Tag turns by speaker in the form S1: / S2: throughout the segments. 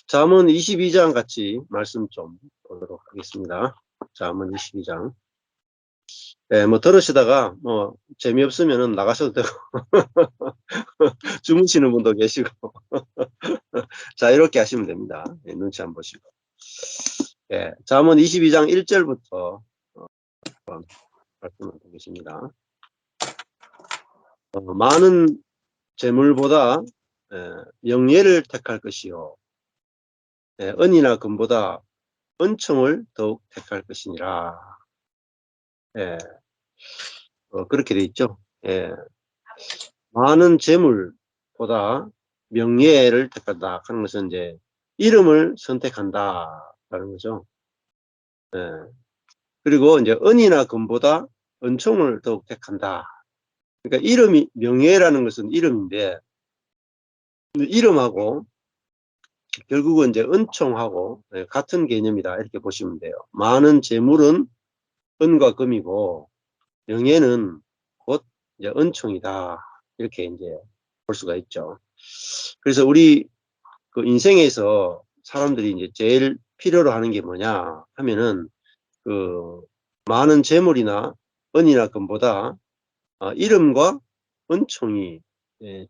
S1: 잠언 22장 같이 말씀 좀 보도록 하겠습니다. 잠언 22장. 예, 뭐 들으시다가 뭐 재미없으면은 나가셔도 되고 주무시는 분도 계시고 자, 이렇게 하시면 됩니다. 예, 눈치 안 보시고. 예, 잠언 22장 1절부터 한번 말씀을 보겠습니다. 많은 재물보다 명예를 택할 것이요, 은이나 금보다 은총을 더욱 택할 것이니라. 예, 그렇게 돼 있죠. 예, 많은 재물보다 명예를 택한다 하는 것은 이제 이름을 선택한다라는 거죠. 예, 그리고 이제 은이나 금보다 은총을 더욱 택한다. 그러니까 이름이, 명예라는 것은 이름인데 이름하고 결국은 이제 은총하고 같은 개념이다, 이렇게 보시면 돼요. 많은 재물은 은과 금이고 명예는 곧 이제 은총이다, 이렇게 이제 볼 수가 있죠. 그래서 우리 그 인생에서 사람들이 이제 제일 필요로 하는 게 뭐냐 하면은 그 많은 재물이나 은이나 금보다 이름과 은총이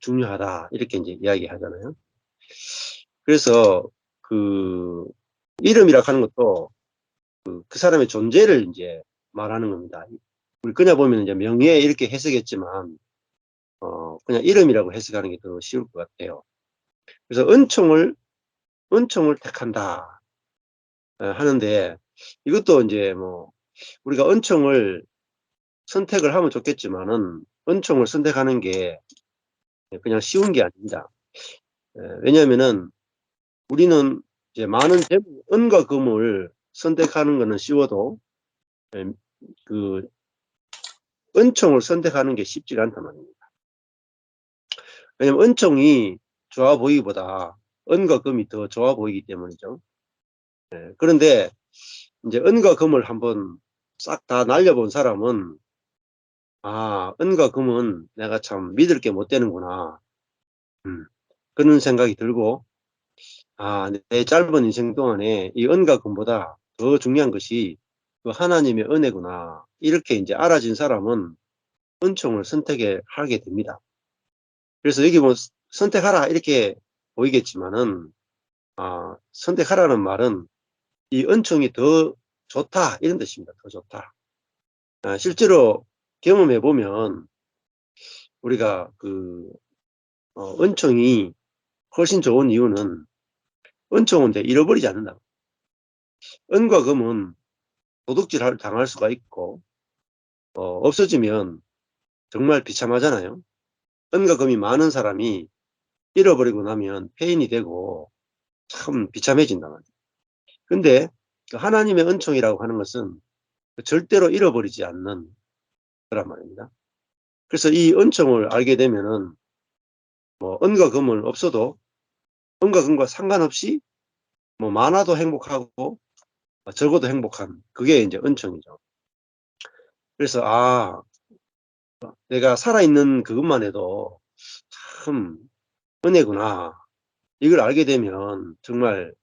S1: 중요하다, 이렇게 이제 이야기하잖아요. 그래서 그 이름이라 하는 것도 그 사람의 존재를 이제 말하는 겁니다. 우리 그냥 보면 이제 명예 이렇게 해석했지만 그냥 이름이라고 해석하는 게 더 쉬울 것 같아요. 그래서 은총을 택한다 하는데, 이것도 이제 뭐 우리가 은총을 선택을 하면 좋겠지만은 은총을 선택하는 게 그냥 쉬운 게 아닙니다. 왜냐하면은 우리는 이제 많은 재물, 은과 금을 선택하는 것은 쉬워도 그 은총을 선택하는 게 쉽지가 않단 말입니다. 왜냐하면 은총이 좋아 보이기보다 은과 금이 더 좋아 보이기 때문이죠. 그런데 이제 은과 금을 한번 싹 다 날려본 사람은 은과 금은 내가 참 믿을 게 못 되는구나, 그런 생각이 들고, 내 짧은 인생 동안에 이 은과 금보다 더 중요한 것이 그 하나님의 은혜구나, 이렇게 이제 알아진 사람은 은총을 선택하게 됩니다. 그래서 여기 뭐 선택하라 이렇게 보이겠지만은 선택하라는 말은 이 은총이 더 좋다, 이런 뜻입니다. 더 좋다. 실제로 경험해 보면 우리가 그 은총이 훨씬 좋은 이유는 은총은 잃어버리지 않는다. 은과 금은 도둑질 당할 수가 있고 없어지면 정말 비참하잖아요. 은과 금이 많은 사람이 잃어버리고 나면 폐인이 되고 참 비참해진단 말이에요. 근데 그 하나님의 은총이라고 하는 것은 절대로 잃어버리지 않는 거란 말입니다. 그래서 이 은총을 알게 되면은 뭐 은과 금은 없어도 은과 금과 상관없이 뭐 많아도 행복하고 적어도 행복한, 그게 이제 은총이죠. 그래서 내가 살아있는 그것만 해도 참 은혜구나, 이걸 알게 되면 정말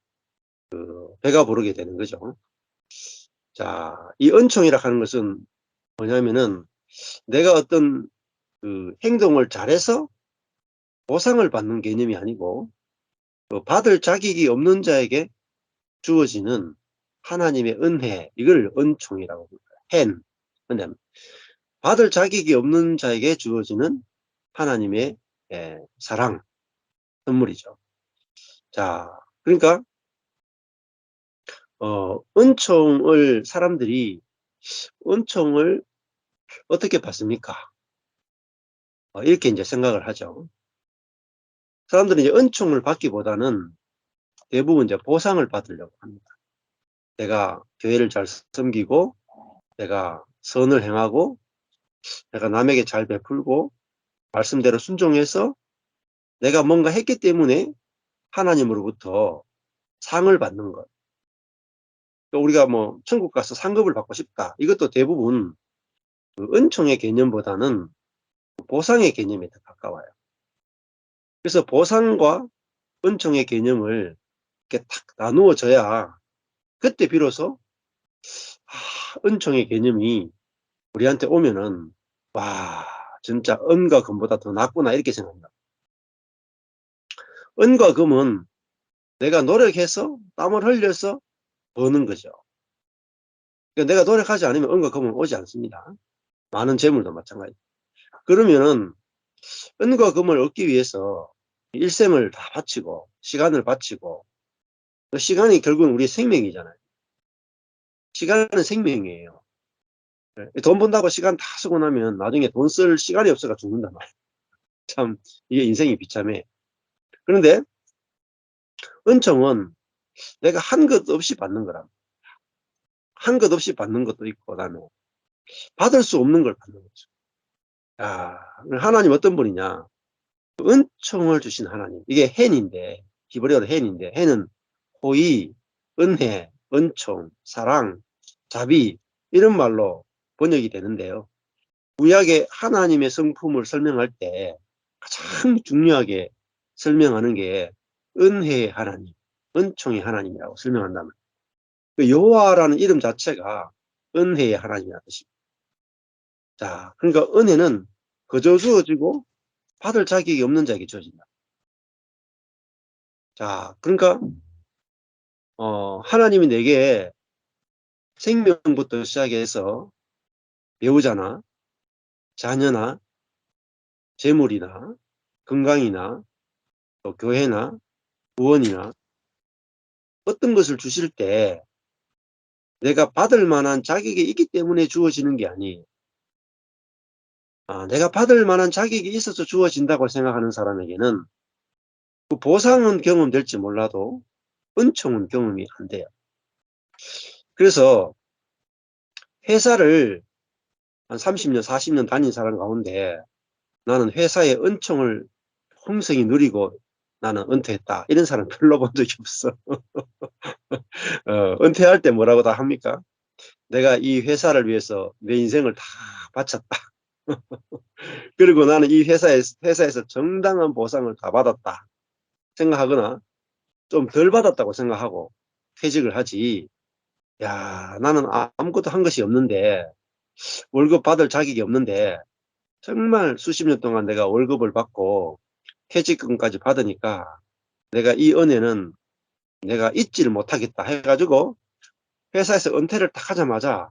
S1: 배가 부르게 되는 거죠. 자, 이 은총이라 하는 것은 뭐냐면은 내가 어떤 그 행동을 잘해서 보상을 받는 개념이 아니고 받을 자격이 없는 자에게 주어지는 하나님의 은혜, 이걸 은총이라고 부릅니다. 은혜. 받을 자격이 없는 자에게 주어지는 하나님의 사랑, 선물이죠. 자, 그러니까 은총을 사람들이 은총을 어떻게 받습니까? 이렇게 이제 생각을 하죠. 사람들은 이제 은총을 받기보다는 대부분 이제 보상을 받으려고 합니다. 내가 교회를 잘 섬기고, 내가 선을 행하고, 내가 남에게 잘 베풀고, 말씀대로 순종해서 내가 뭔가 했기 때문에 하나님으로부터 상을 받는 것. 우리가 뭐 천국 가서 상급을 받고 싶다, 이것도 대부분 그 은총의 개념보다는 보상의 개념에 더 가까워요. 그래서 보상과 은총의 개념을 이렇게 탁 나누어져야 그때 비로소 은총의 개념이 우리한테 오면은 와 진짜 은과 금보다 더 낫구나 이렇게 생각합니다. 은과 금은 내가 노력해서 땀을 흘려서 버는 거죠. 그러니까 내가 노력하지 않으면 은과 금은 오지 않습니다. 많은 재물도 마찬가지. 그러면은 은과 금을 얻기 위해서 일생을 다 바치고 시간을 바치고 그 시간이 결국은 우리의 생명이잖아요. 시간은 생명이에요. 돈 번다고 시간 다 쓰고 나면 나중에 돈 쓸 시간이 없어가 죽는단 말이에요. 참 이게 인생이 비참해. 그런데 은총은 내가 한 것 없이 받는 거라. 한 것 없이 받는 것도 있고 그다음에 받을 수 없는 걸 받는 거죠. 야, 하나님 어떤 분이냐? 은총을 주신 하나님. 이게 헨인데 히브리어로 헨인데 헨은 호의, 은혜, 은총, 사랑, 자비 이런 말로 번역이 되는데요. 구약의 하나님의 성품을 설명할 때 가장 중요하게 설명하는 게 은혜의 하나님, 은총의 하나님이라고 설명한다면 그 여호와라는 이름 자체가 은혜의 하나님이라는 뜻입니다. 자, 그러니까 은혜는 그저 주어지고 받을 자격이 없는 자에게 주어진다. 자, 그러니까 하나님이 내게 생명부터 시작해서 배우자나 자녀나 재물이나 건강이나 또 교회나 구원이나 어떤 것을 주실 때 내가 받을 만한 자격이 있기 때문에 주어지는 게 아니에요. 내가 받을 만한 자격이 있어서 주어진다고 생각하는 사람에게는 그 보상은 경험될지 몰라도 은총은 경험이 안 돼요. 그래서 회사를 한 30년, 40년 다닌 사람 가운데 나는 회사의 은총을 풍성히 누리고 나는 은퇴했다. 이런 사람 별로 본 적이 없어. 은퇴할 때 뭐라고 다 합니까? 내가 이 회사를 위해서 내 인생을 다 바쳤다. 그리고 나는 이 회사에서 정당한 보상을 다 받았다. 생각하거나 좀 덜 받았다고 생각하고 퇴직을 하지. 야, 나는 아무것도 한 것이 없는데 월급 받을 자격이 없는데 정말 수십 년 동안 내가 월급을 받고 퇴직금까지 받으니까 내가 이 은혜는 내가 잊지를 못하겠다 해가지고 회사에서 은퇴를 딱 하자마자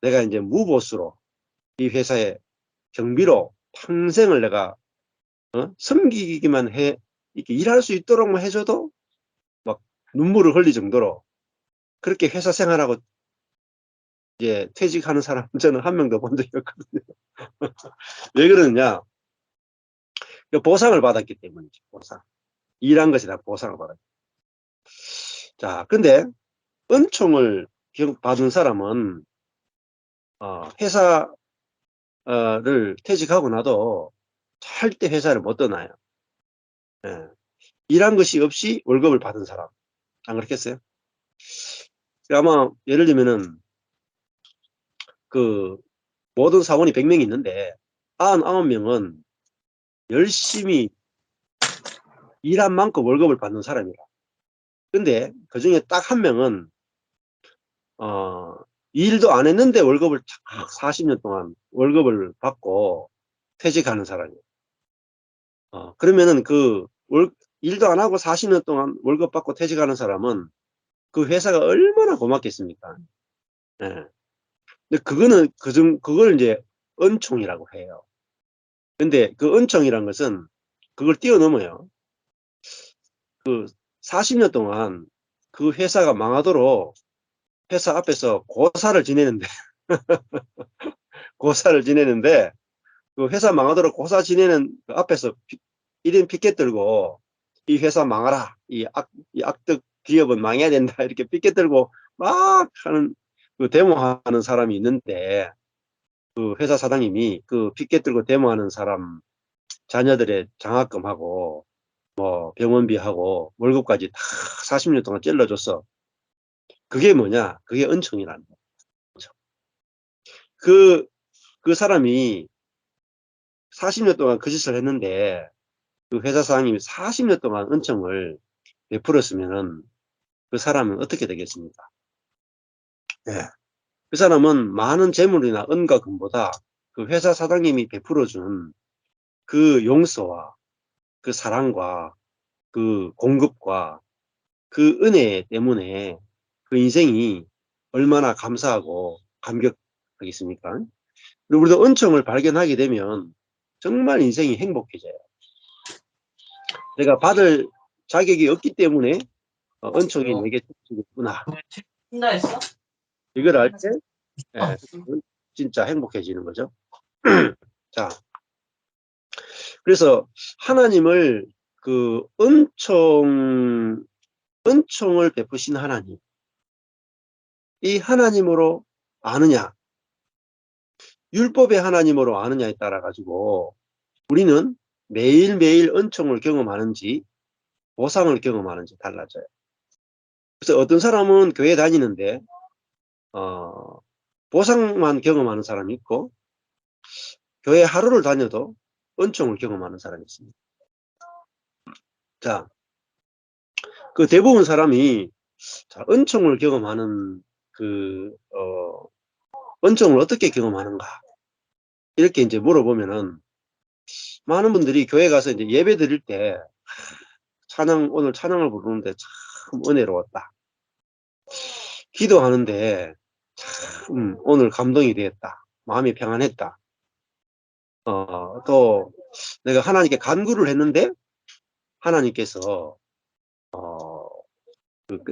S1: 내가 이제 무보수로 이 회사의 경비로 평생을 내가 섬기기만 해 이렇게 일할 수 있도록만 해줘도 막 눈물을 흘릴 정도로 그렇게 회사 생활하고 이제 퇴직하는 사람 저는 한 명도 본 적이 없거든요. 왜 그러느냐? 보상을 받았기 때문이죠. 보상. 일한 것이 다 보상을 받았기. 자, 근데 은총을 받은 사람은 회사를 퇴직하고 나도 절대 회사를 못 떠나요. 예. 일한 것이 없이 월급을 받은 사람. 안 그렇겠어요? 아마 예를 들면은 그 모든 사원이 100명이 있는데 99명은 열심히 일한 만큼 월급을 받는 사람이라. 근데 그중에 딱 한 명은 일도 안 했는데 월급을 40년 동안 월급을 받고 퇴직하는 사람이에요. 그러면은 일도 안 하고 40년 동안 월급 받고 퇴직하는 사람은 그 회사가 얼마나 고맙겠습니까? 예. 근데 그걸 이제 은총이라고 해요. 근데 그 은총이란 것은 그걸 뛰어넘어요. 40년 동안 그 회사가 망하도록 회사 앞에서 고사를 지내는데 그 회사 망하도록 고사 지내는 그 앞에서 1인 피켓 들고 이 회사 망하라. 이 악덕 기업은 망해야 된다. 이렇게 피켓 들고 막 하는 그 데모하는 사람이 있는데 그 회사 사장님이 그 피켓 들고 데모하는 사람 자녀들의 장학금하고 병원비하고 월급까지 다 40년 동안 찔러줬어. 그게 뭐냐? 그게 은총이라는 거죠. 그 사람이 40년 동안 그 짓을 했는데 그 회사 사장님이 40년 동안 은총을 베풀었으면은 그 사람은 어떻게 되겠습니까? 예. 그 사람은 많은 재물이나 은과 금보다 그 회사 사장님이 베풀어 준 그 용서와 그 사랑과 그 공급과 그 은혜 때문에 그 인생이 얼마나 감사하고 감격하겠습니까? 그리고 우리도 은총을 발견하게 되면 정말 인생이 행복해져요. 내가 받을 자격이 없기 때문에 은총이 내게 주어졌구나. 이걸 알 때 진짜 행복해지는 거죠. 자, 그래서 하나님을 그 은총을 베푸신 하나님, 이 하나님으로 아느냐, 율법의 하나님으로 아느냐에 따라 가지고 우리는 매일매일 은총을 경험하는지 보상을 경험하는지 달라져요. 그래서 어떤 사람은 교회 다니는데 보상만 경험하는 사람이 있고 교회 하루를 다녀도 은총을 경험하는 사람이 있습니다. 자, 그 대부분 사람이 자, 은총을 경험하는 은총을 어떻게 경험하는가 이렇게 이제 물어보면은 많은 분들이 교회 가서 이제 예배 드릴 때 오늘 찬양을 부르는데 참 은혜로웠다. 기도하는데 참 오늘 감동이 되었다. 마음이 평안했다. 또 내가 하나님께 간구를 했는데 하나님께서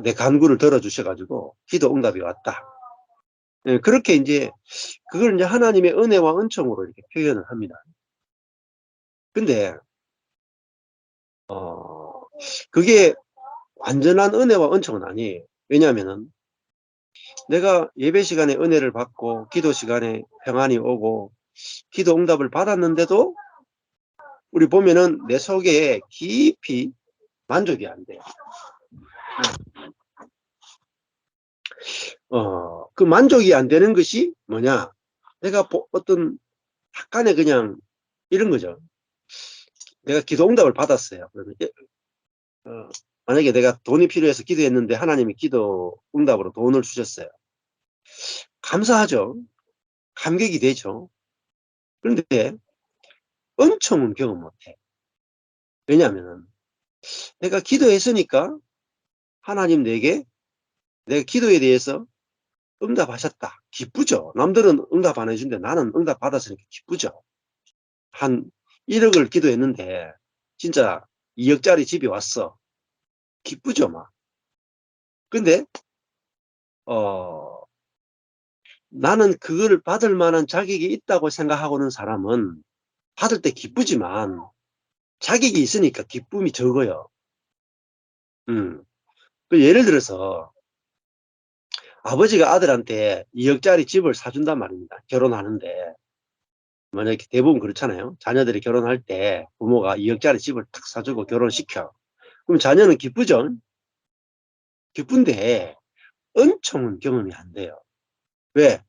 S1: 내 간구를 들어주셔가지고 기도 응답이 왔다. 예, 그렇게 이제 그걸 이제 하나님의 은혜와 은총으로 이렇게 표현을 합니다. 근데 그게 완전한 은혜와 은총은 아니에요. 왜냐하면은 내가 예배 시간에 은혜를 받고 기도 시간에 평안이 오고 기도 응답을 받았는데도 우리 보면은 내 속에 깊이 만족이 안 돼요. 그 만족이 안 되는 것이 뭐냐? 내가 어떤 약간의 그냥 이런 거죠. 내가 기도 응답을 받았어요. 그러면 만약에 내가 돈이 필요해서 기도했는데 하나님이 기도 응답으로 돈을 주셨어요. 감사하죠. 감격이 되죠. 그런데 은총은 경험 못해. 왜냐하면 내가 기도했으니까 하나님 내게 내 기도에 대해서 응답하셨다. 기쁘죠. 남들은 응답 안 해준데 나는 응답 받았으니까 기쁘죠. 한 1억을 기도했는데 진짜 2억짜리 집이 왔어. 기쁘죠, 막. 근데 나는 그걸 받을 만한 자격이 있다고 생각하고는 사람은 받을 때 기쁘지만 자격이 있으니까 기쁨이 적어요. 그 예를 들어서 아버지가 아들한테 2억짜리 집을 사준단 말입니다. 결혼하는데 만약에 대부분 그렇잖아요. 자녀들이 결혼할 때 부모가 2억짜리 집을 탁 사주고 결혼시켜. 그럼 자녀는 기쁘죠? 기쁜데 은총은 경험이 안 돼요. 왜?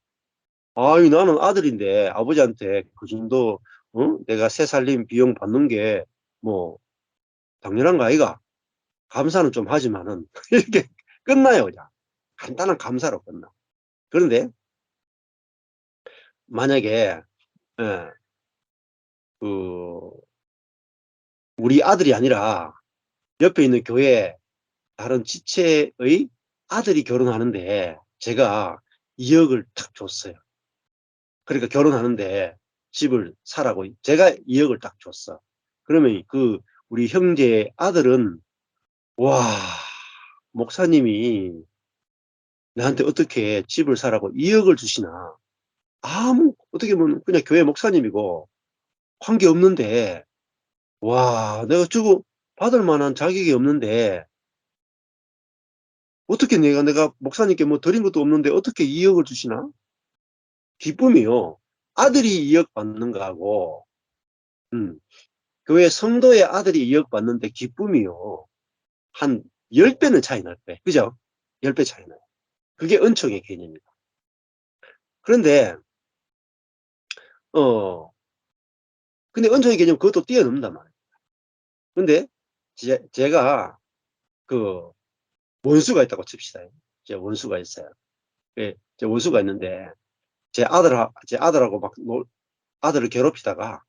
S1: 아이 나는 아들인데 아버지한테 그 정도 내가 새 살림 비용 받는 게 뭐 당연한 거 아이가? 감사는 좀 하지만은 이렇게 끝나요. 그냥. 간단한 감사로 끝나. 그런데 만약에 예, 그 우리 아들이 아니라 옆에 있는 교회 다른 지체의 아들이 결혼하는데 제가 2억을 탁 줬어요. 그러니까 결혼하는데 집을 사라고 제가 2억을 딱 줬어. 그러면 그 우리 형제 아들은 와 목사님이 나한테 어떻게 집을 사라고 2억을 주시나. 어떻게 보면 그냥 교회 목사님이고 관계 없는데 와 내가 주고 받을 만한 자격이 없는데 어떻게 내가 목사님께 뭐 드린 것도 없는데 어떻게 2억을 주시나? 기쁨이요. 아들이 2억 받는 거하고 음, 교회 성도의 아들이 2억 받는데 기쁨이요. 한 10배는 차이 날 때. 그죠? 10배 차이 나요. 그게 은총의 개념입니다. 그런데 어 근데 은총의 개념 그것도 뛰어넘는단 말이에요. 근데 제가 그 원수가 있다고 칩시다. 제 원수가 있어요. 예, 제 원수가 있는데 제 아들하고 막 아들을 괴롭히다가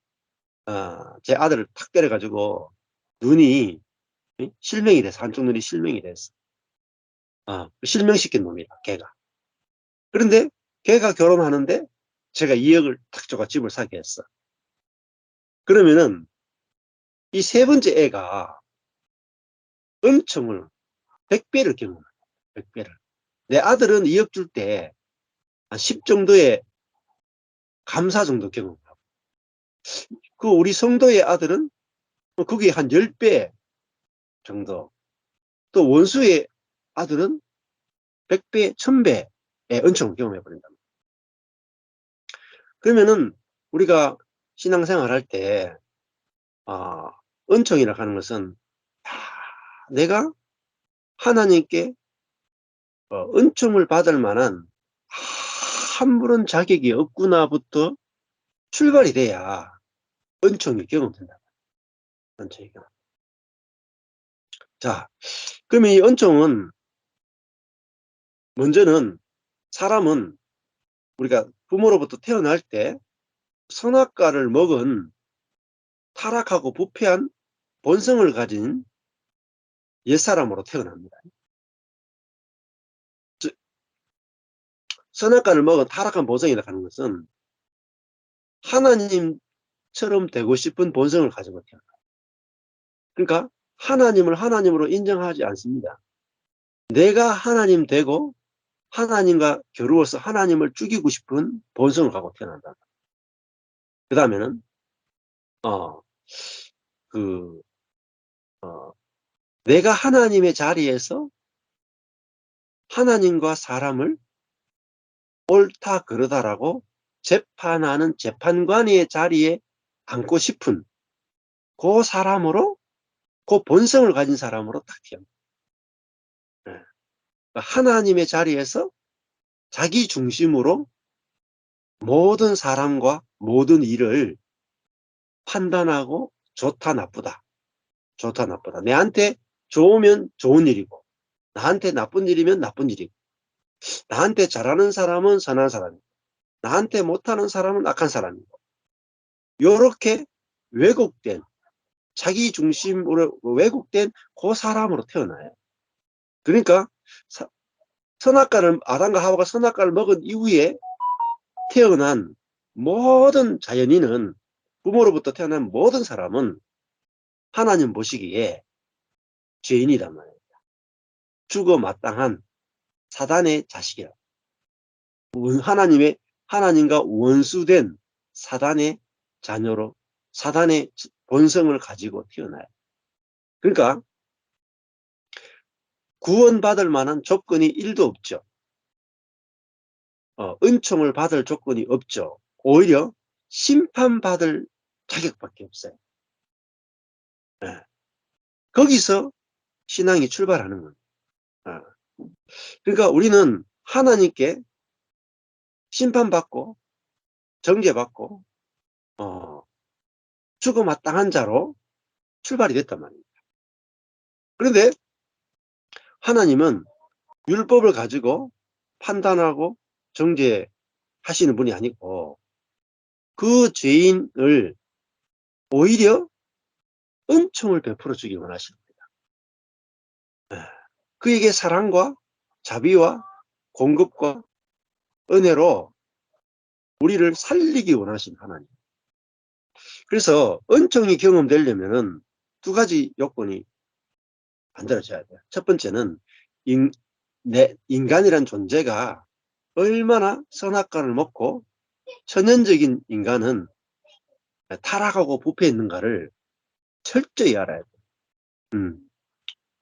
S1: 제 아들을 탁 때려가지고 눈이 실명이 돼서 한쪽 눈이 실명이 됐어. 실명시킨 놈이다, 걔가. 그런데 걔가 결혼하는데 제가 2억을 탁 줘가 집을 사게 했어. 그러면은 이 세 번째 애가 은총을 100배를 경험해. 100배를. 내 아들은 2억 줄 때 한 10 정도의 감사 정도 경험하고, 그 우리 성도의 아들은 그게 한 10배 정도, 또 원수의 아들은 100배, 1000배의 은총을 경험해 버린다. 그러면은 우리가 신앙생활 할 때 은총이라고 하는 것은 내가 하나님께 은총을 받을 만한 아무런 자격이 없구나부터 출발이 돼야 은총이 경험된다. 은총이 경험. 자, 그러면 이 은총은 먼저는 사람은 우리가 부모로부터 태어날 때 선악과를 먹은 타락하고 부패한 본성을 가진 옛사람으로 태어납니다. 선악과를 먹은 타락한 본성이라고 하는 것은 하나님처럼 되고 싶은 본성을 가지고 태어나요. 그러니까 하나님을 하나님으로 인정하지 않습니다. 내가 하나님 되고 하나님과 겨루어서 하나님을 죽이고 싶은 본성을 갖고 태어난다. 그 다음에는 그 내가 하나님의 자리에서 하나님과 사람을 옳다 그르다라고 재판하는 재판관의 자리에 앉고 싶은 그 사람으로, 그 본성을 가진 사람으로 딱 태어납니다. 하나님의 자리에서 자기 중심으로 모든 사람과 모든 일을 판단하고 좋다 나쁘다, 좋다 나쁘다, 내한테 좋으면 좋은 일이고 나한테 나쁜 일이면 나쁜 일이고, 나한테 잘하는 사람은 선한 사람이고 나한테 못하는 사람은 악한 사람이고, 요렇게 왜곡된, 자기 중심으로 왜곡된 그 사람으로 태어나요. 그러니까 선악과를, 아담과 하와가 선악과를 먹은 이후에 태어난 모든 자연인은, 부모로부터 태어난 모든 사람은 하나님 보시기에 죄인이란 말이에요. 죽어 마땅한 사단의 자식이라. 하나님과 원수된 사단의 자녀로, 사단의 본성을 가지고 태어나요. 그러니까 구원받을 만한 조건이 1도 없죠. 은총을 받을 조건이 없죠. 오히려 심판받을 자격밖에 없어요. 네. 거기서 신앙이 출발하는 거예요. 그러니까 우리는 하나님께 심판받고 정죄받고 죽어 마땅한 자로 출발이 됐단 말입니다. 그런데 하나님은 율법을 가지고 판단하고 정죄하시는 분이 아니고 그 죄인을 오히려 은총을 베풀어 주기 원하십니다. 그에게 사랑과 자비와 공급과 은혜로 우리를 살리기 원하신 하나님. 그래서 은총이 경험되려면 두 가지 요건이 만들어져야 돼요. 첫 번째는 인간이란 존재가 얼마나 선악과를 먹고 천연적인 인간은 타락하고 부패했는가를 철저히 알아야 돼요.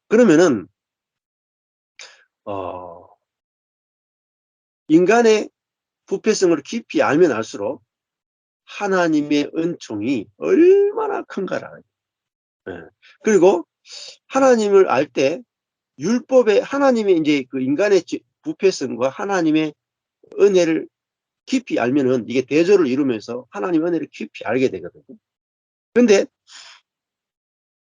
S1: 그러면은 인간의 부패성을 깊이 알면 알수록 하나님의 은총이 얼마나 큰가를 알아요. 그리고 하나님을 알 때 율법에 하나님의 이제 그 인간의 부패성과 하나님의 은혜를 깊이 알면은 이게 대조를 이루면서 하나님의 은혜를 깊이 알게 되거든요. 그런데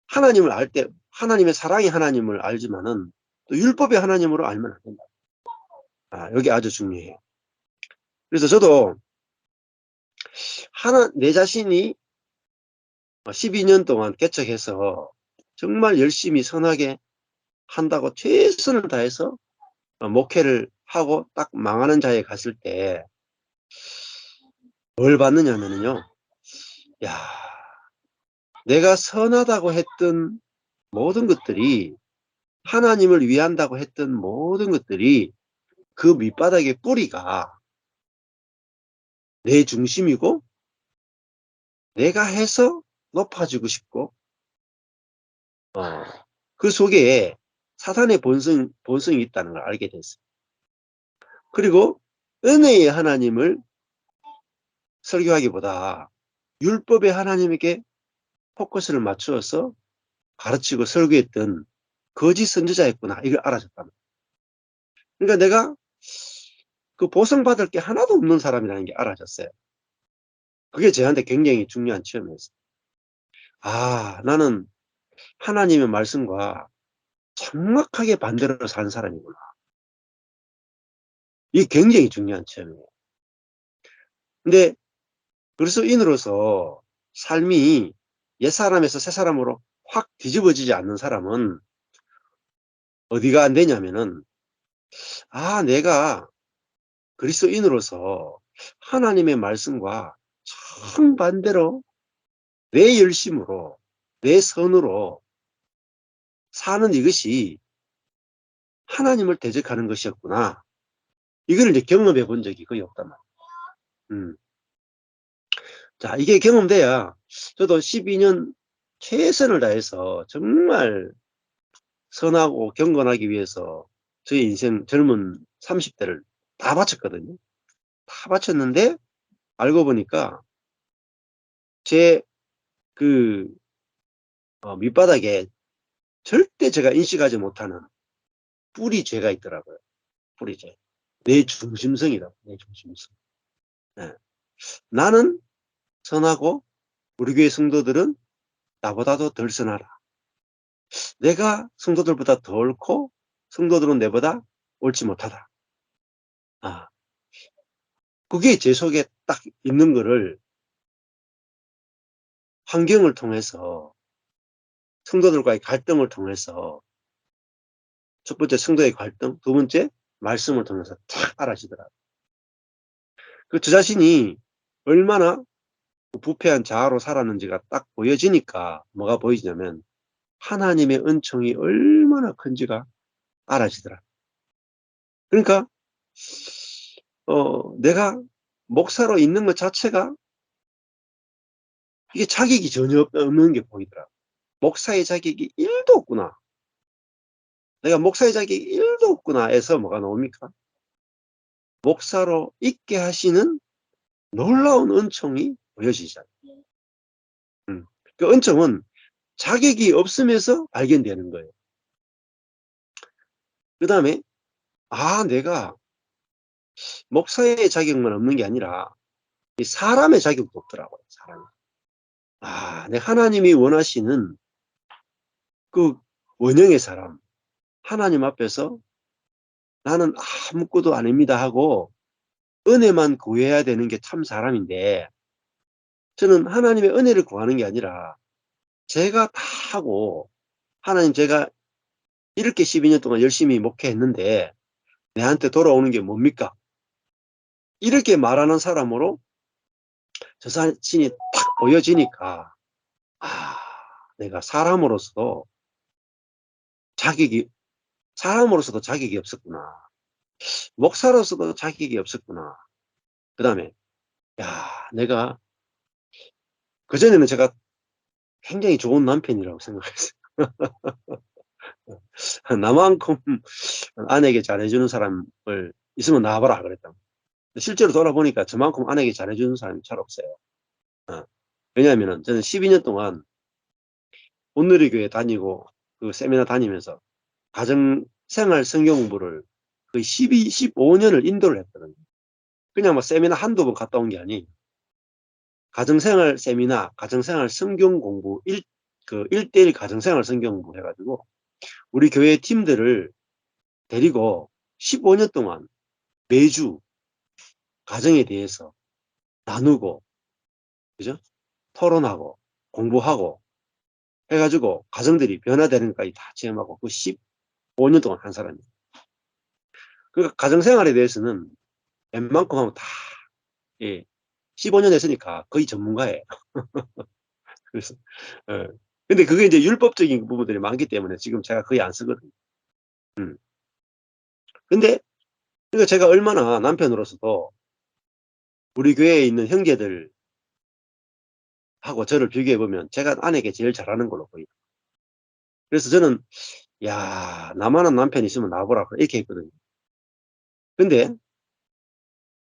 S1: 하나님을 알 때 하나님의 사랑이 하나님을 알지만은 또 율법의 하나님으로 알면 안 된다. 여기 아주 중요해요. 그래서 저도 내 자신이 12년 동안 개척해서 정말 열심히 선하게 한다고 최선을 다해서 목회를 하고 딱 망하는 자에 갔을 때 뭘 받느냐면요. 야, 내가 선하다고 했던 모든 것들이, 하나님을 위한다고 했던 모든 것들이 그 밑바닥의 뿌리가 내 중심이고, 내가 해서 높아지고 싶고, 그 속에 사탄의 본성이 있다는 걸 알게 됐어요. 그리고 은혜의 하나님을 설교하기보다 율법의 하나님에게 포커스를 맞추어서 가르치고 설교했던 거짓 선지자였구나, 이걸 알아줬다. 그러니까 내가 그 보상받을 게 하나도 없는 사람이라는 게 알아졌어요. 그게 저한테 굉장히 중요한 체험이었어요. 나는 하나님의 말씀과 정확하게 반대로 사는 사람이구나. 이게 굉장히 중요한 체험이에요. 근데 그리스도인으로서 삶이 옛사람에서 새사람으로 확 뒤집어지지 않는 사람은 어디가 안 되냐면은, 내가 그리스도인으로서 하나님의 말씀과 정반대로 내 열심으로, 내 선으로 사는 이것이 하나님을 대적하는 것이었구나. 이걸 이제 경험해 본 적이 거의 없단 말이에요. 자, 이게 경험돼야 저도 12년 최선을 다해서 정말 선하고 경건하기 위해서 저희 인생 젊은 30대를 다 바쳤거든요. 다 바쳤는데 알고 보니까 제 그 밑바닥에 절대 제가 인식하지 못하는 뿌리죄가 있더라고요. 뿌리죄. 내 중심성이라고. 내 중심성. 네. 나는 선하고 우리 교회 성도들은 나보다도 덜 선하라. 내가 성도들보다 더 옳고 성도들은 내보다 옳지 못하다. 그게 제 속에 딱 있는 거를 환경을 통해서, 성도들과의 갈등을 통해서, 첫 번째 성도의 갈등, 두 번째 말씀을 통해서 탁 알아지더라고요. 저 자신이 얼마나 부패한 자아로 살았는지가 딱 보여지니까 뭐가 보이냐면 하나님의 은총이 얼마나 큰지가 알아지더라. 그러니까 내가 목사로 있는 것 자체가 이게 자격이 전혀 없는 게 보이더라. 목사의 자격이 1도 없구나. 내가 목사의 자격이 1도 없구나 해서 뭐가 나옵니까? 목사로 있게 하시는 놀라운 은총이 보여지잖아요. 그 은총은 자격이 없으면서 발견되는 거예요. 그 다음에 내가 목사의 자격만 없는 게 아니라 이 사람의 자격도 없더라고요. 사람이. 내 하나님이 원하시는 그 원형의 사람, 하나님 앞에서 나는 아무것도 아닙니다 하고 은혜만 구해야 되는 게 참 사람인데, 저는 하나님의 은혜를 구하는 게 아니라 제가 다 하고, 하나님 제가 이렇게 12년 동안 열심히 목회했는데 내한테 돌아오는 게 뭡니까? 이렇게 말하는 사람으로 저 자신이 딱 보여지니까 내가 사람으로서도 자격이 없었구나. 목사로서도 자격이 없었구나. 그 다음에 내가 그전에는 제가 굉장히 좋은 남편이라고 생각했어요. 나만큼 아내에게 잘해주는 사람을 있으면 나와봐라 그랬다. 실제로 돌아보니까 저만큼 아내에게 잘해주는 사람이 잘 없어요. 왜냐하면 저는 12년 동안 온누리교회 다니고 그 세미나 다니면서 가정생활 성경 공부를 거의 15년을 인도를 했거든요. 그냥 뭐 세미나 한두 번 갔다 온 게 아니에요. 가정생활 세미나, 가정생활 성경 공부, 1대1 가정생활 성경 공부 해가지고 우리 교회 팀들을 데리고 15년 동안 매주 가정에 대해서 나누고, 그죠? 토론하고, 공부하고, 해가지고 가정들이 변화되는 것까지 다 체험하고, 그 15년 동안 한 사람이. 그 가정생활에 대해서는 웬만큼 하면 다, 예, 15년 했으니까 거의 전문가예요. 그래서, 예. 근데 그게 이제 율법적인 부분들이 많기 때문에 지금 제가 거의 안 쓰거든요. 음. 근데, 그러니까 제가 얼마나 남편으로서도 우리 교회에 있는 형제들하고 저를 비교해보면 제가 아내에게 제일 잘하는 걸로 보여요. 그래서 저는, 야, 나만한 남편 있으면 나와보라고 이렇게 했거든요. 근데,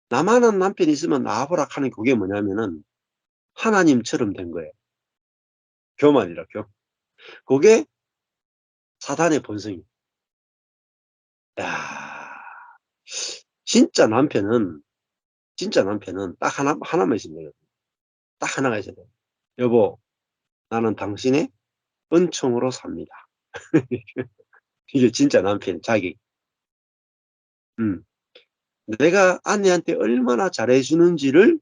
S1: 나만한 남편 있으면 나와보라 하는 그게 뭐냐면은, 하나님처럼 된 거예요. 교만이라, 그게 사단의 본성이에요. 야, 진짜 남편은, 딱 하나만 있으면 돼요. 딱 하나가 있어야 돼요. 여보, 나는 당신의 은총으로 삽니다. 이게 진짜 남편 자기. 음. 내가 아내한테 얼마나 잘해주는지를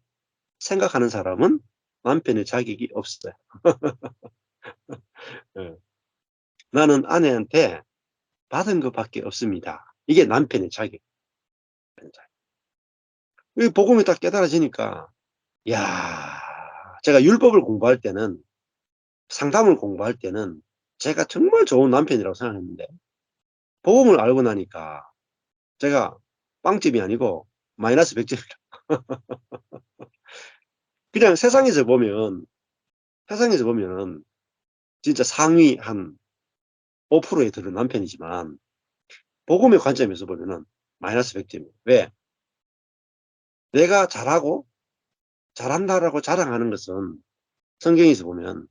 S1: 생각하는 사람은 남편의 자격이 없어요. 예. 나는 아내한테 받은 것밖에 없습니다. 이게 남편의 자격. 이 복음이 딱 깨달아지니까, 야, 제가 율법을 공부할 때는, 상담을 공부할 때는 제가 정말 좋은 남편이라고 생각했는데, 복음을 알고 나니까 제가 빵집이 아니고 마이너스 100점이라. 그냥 세상에서 보면 진짜 상위 한 5%에 드는 남편이지만, 복음의 관점에서 보면은 마이너스 100점이에요. 왜? 내가 잘하고 잘한다라고 자랑하는 것은 성경에서 보면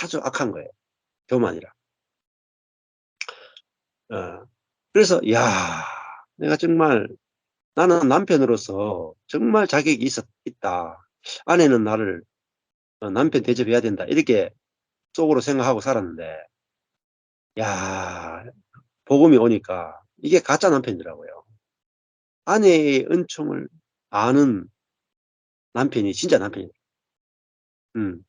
S1: 아주 악한 거예요. 교만이라. 그래서 야, 내가 정말 나는 남편으로서 정말 자격이 있다. 아내는 나를 남편 대접해야 된다. 이렇게 속으로 생각하고 살았는데, 야, 복음이 오니까 이게 가짜 남편이더라고요. 아내의 은총을 아는 남편이 진짜 남편이에요. 음.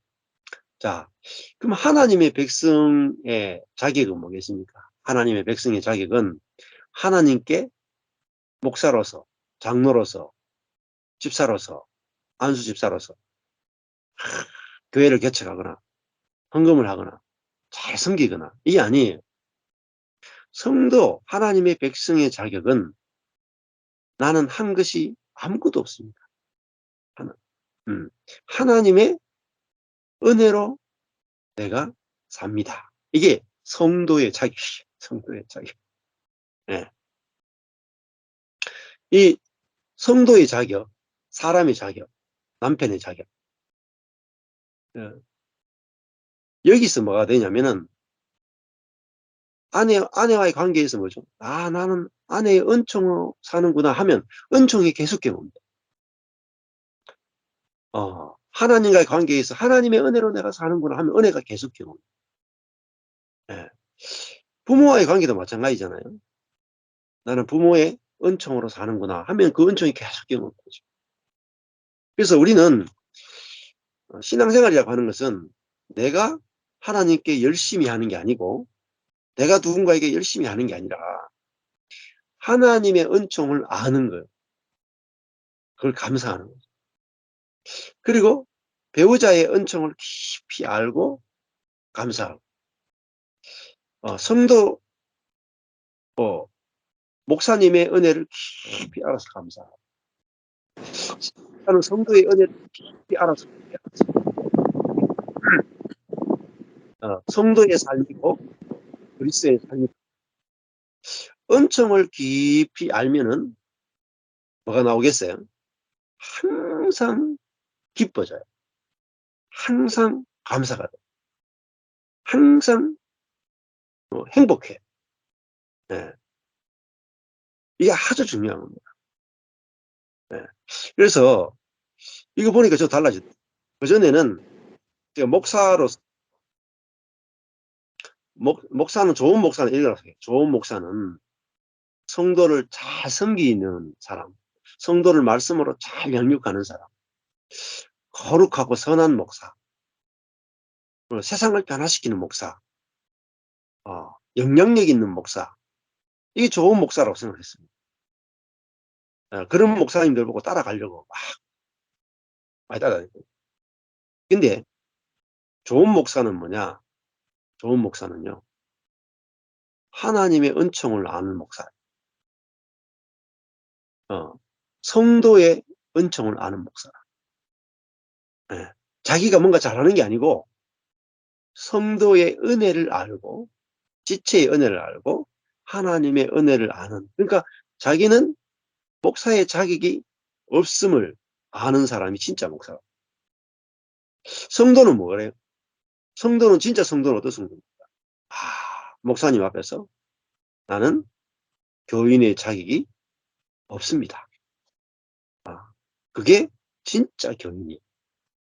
S1: 자, 그럼 하나님의 백성의 자격은 뭐겠습니까? 하나님의 백성의 자격은 하나님께 목사로서, 장로로서, 집사로서, 안수 집사로서 교회를 개척하거나 헌금을 하거나 잘 섬기거나 이게 아니에요. 성도 하나님의 백성의 자격은 나는 한 것이 아무것도 없습니다. 하나, 하나님의 은혜로 내가 삽니다. 이게 성도의 자격이에요. 성도의 자격. 예. 이 성도의 자격, 사람의 자격, 남편의 자격. 어, 여기서 뭐가 되냐면은 아내와의 관계에서 뭐죠? 아, 나는 아내의 은총으로 사는구나 하면 은총이 계속 옵니다. 하나님과의 관계에서 하나님의 은혜로 내가 사는구나 하면 은혜가 계속 옵니다. 예. 부모와의 관계도 마찬가지잖아요. 나는 부모의 은총으로 사는구나 하면 그 은총이 계속 오는 거죠. 그래서 우리는 신앙생활이라고 하는 것은 내가 하나님께 열심히 하는 게 아니고 내가 누군가에게 열심히 하는 게 아니라 하나님의 은총을 아는 거예요. 그걸 감사하는 거죠. 그리고 배우자의 은총을 깊이 알고 감사하고 성도 목사님의 은혜를 깊이 알아서 감사하고 나는 성도의 은혜를 깊이 알아서 성도의 삶이고 그리스도의 삶이고 은총을 깊이 알면은 뭐가 나오겠어요? 항상 기뻐져요. 항상 감사가 돼요. 항상 행복해요. 네. 이게 아주 중요한 겁니다. 네. 그래서 이거 보니까 저 달라졌어요. 그전에는 제가 목사로서 목사는 좋은 목사는 이렇게 좋은 목사는 성도를 잘 섬기는 사람, 성도를 말씀으로 잘 양육하는 사람, 거룩하고 선한 목사, 세상을 변화시키는 목사, 영향력 있는 목사, 이게 좋은 목사라고 생각했습니다. 그런 목사님들 보고 따라가려고 막 많이 따라다녔거든요. 근데 좋은 목사는 뭐냐? 좋은 목사는요, 하나님의 은총을 아는 목사, 성도의 은총을 아는 목사. 예. 자기가 뭔가 잘하는 게 아니고 성도의 은혜를 알고 지체의 은혜를 알고 하나님의 은혜를 아는, 그러니까 자기는 목사의 자격이 없음을 아는 사람이 진짜 목사라. 성도는 뭐래요? 성도는 진짜 성도는 어떤 성도입니까? 목사님 앞에서 나는 교인의 자격이 없습니다. 그게 진짜 교인이에요.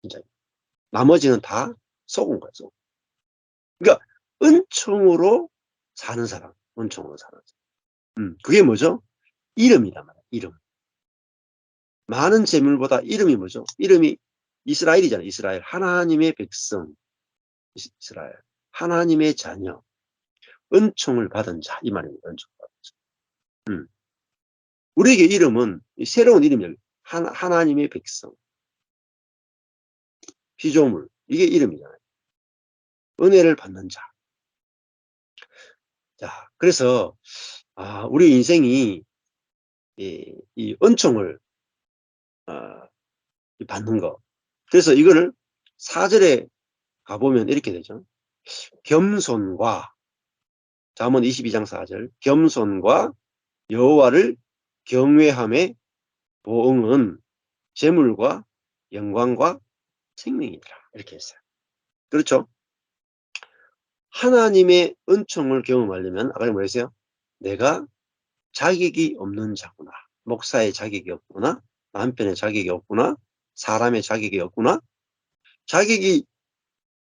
S1: 진짜. 나머지는 다 속은 거예요. 속. 그러니까 은총으로 사는 사람, 은총으로 사는 사람. 그게 뭐죠? 이름이란 말이에요. 이름. 많은 재물보다 이름이 뭐죠? 이름이 이스라엘이잖아요. 이스라엘. 하나님의 백성. 이스라엘. 하나님의 자녀. 은총을 받은 자. 이 말입니다. 은총을 받은 자. 우리에게 이름은 새로운 이름이에요. 하나님의 백성. 피조물. 이게 이름이잖아요. 은혜를 받는 자. 자, 그래서 우리 인생이 이 은총을 받는 거. 그래서 이거를 4절에 가보면 이렇게 되죠. 겸손과, 잠언 22장 4절, 겸손과 여호와를 경외함의 보응은 재물과 영광과 생명이더라. 이렇게 했어요. 그렇죠? 하나님의 은총을 경험하려면 아까 뭐였어요? 내가 자격이 없는 자구나. 목사의 자격이 없구나. 남편의 자격이 없구나. 사람의 자격이 없구나. 자격이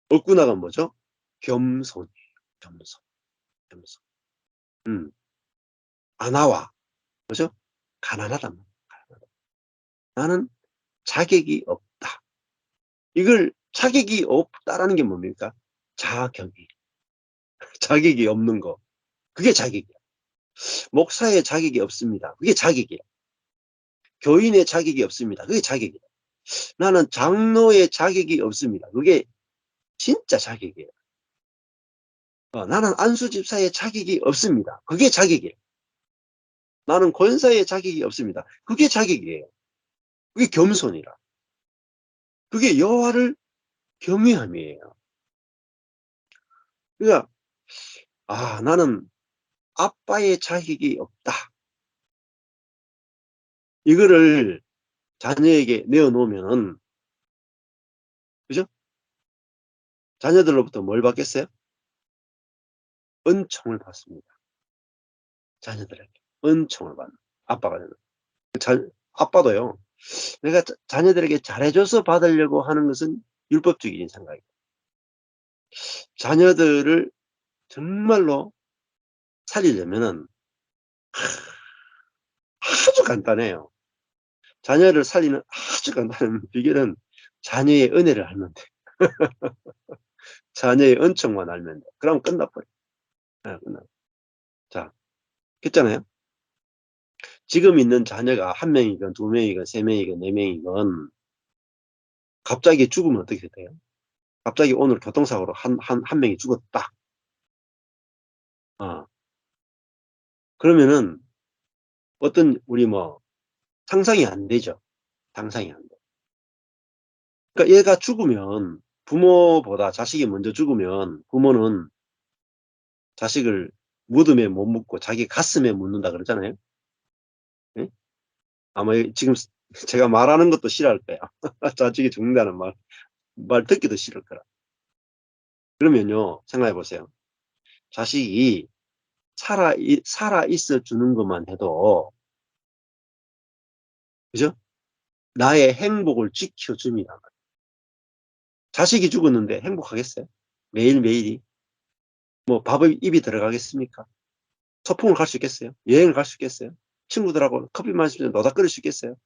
S1: 없구나가 뭐죠? 겸손이에요. 겸손. 겸손. 아나와, 뭐죠? 가난하단 말이에요. 나는 자격이 없다. 이걸 자격이 없다라는 게 뭡니까? 자격이. 자격이 없는 거. 그게 자격이야. 목사의 자격이 없습니다. 그게 자격이야. 교인의 자격이 없습니다. 그게 자격이야. 나는 장로의 자격이 없습니다. 그게 진짜 자격이에요. 나는 안수집사의 자격이 없습니다. 그게 자격이에요. 나는 권사의 자격이 없습니다. 그게 자격이에요. 그게 겸손이라. 그게 여호와를 경외함이에요. 그러니까 나는 아빠의 자격이 없다. 이거를 자녀에게 내어놓으면, 그죠? 자녀들로부터 뭘 받겠어요? 은총을 받습니다. 자녀들에게 은총을 받는 아빠가 되는. 아빠도요. 내가 자녀들에게 잘해줘서 받으려고 하는 것은 율법적인 생각이에요. 자녀들을 정말로 살리려면은 아주 간단해요. 자녀를 살리는 아주 간단한 비결은 자녀의 은혜를 알면 돼. 자녀의 은총만 알면 돼. 그럼 끝나버려. 네, 끝나. 자, 했잖아요. 지금 있는 자녀가 1명이건 2명이건 3명이건 4명이건 갑자기 죽으면 어떻게 돼요? 갑자기 오늘 교통사고로 한 명이 죽었다. 그러면은 우리 상상이 안 되죠. 상상이 안 돼. 그러니까 얘가 죽으면 부모보다 자식이 먼저 죽으면 부모는 자식을 무덤에 못 묻고 자기 가슴에 묻는다 그러잖아요. 네? 아마 지금 제가 말하는 것도 싫어할 거야. 자식이 죽는다는 말 듣기도 싫을 거라. 그러면요, 생각해 보세요. 자식이 살아 있어 주는 것만 해도, 그죠? 나의 행복을 지켜줍니다. 자식이 죽었는데 행복하겠어요? 매일매일이? 밥에 입이 들어가겠습니까? 소풍을 갈 수 있겠어요? 여행을 갈 수 있겠어요? 친구들하고 커피 마시면서 노닥거릴 수 있겠어요?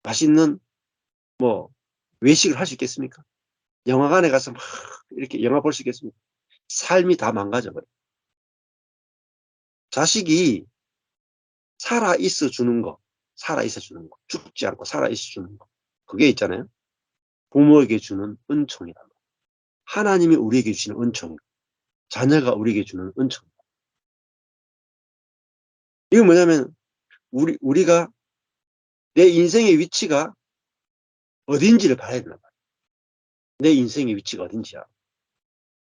S1: 맛있는 뭐 외식을 할 수 있겠습니까? 영화관에 가서 막 이렇게 영화 볼 수 있겠습니까? 삶이 다 망가져버려요. 자식이 살아있어 주는 거, 살아있어 주는 거, 죽지 않고 살아있어 주는 거, 그게 있잖아요. 부모에게 주는 은총이다. 하나님이 우리에게 주시는 은총이고, 자녀가 우리에게 주는 은총. 이건 뭐냐면, 우리가 내 인생의 위치가 어딘지를 봐야 된다. 내 인생의 위치가 어딘지야.